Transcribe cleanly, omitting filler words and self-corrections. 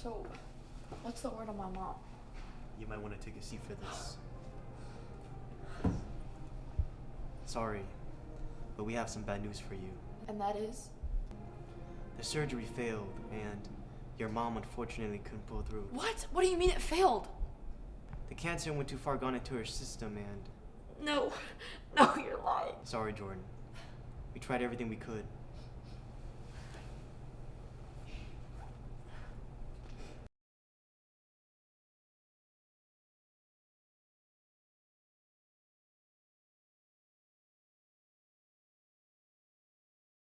So, what's the word on my mom? You might want to take a seat for this. Sorry, but we have some bad news for you. And that is? The surgery failed, and your mom unfortunately couldn't pull through. What? What do you mean it failed? The cancer went too far gone into her system, and... No, you're lying. Sorry, Jordan. We tried everything we could.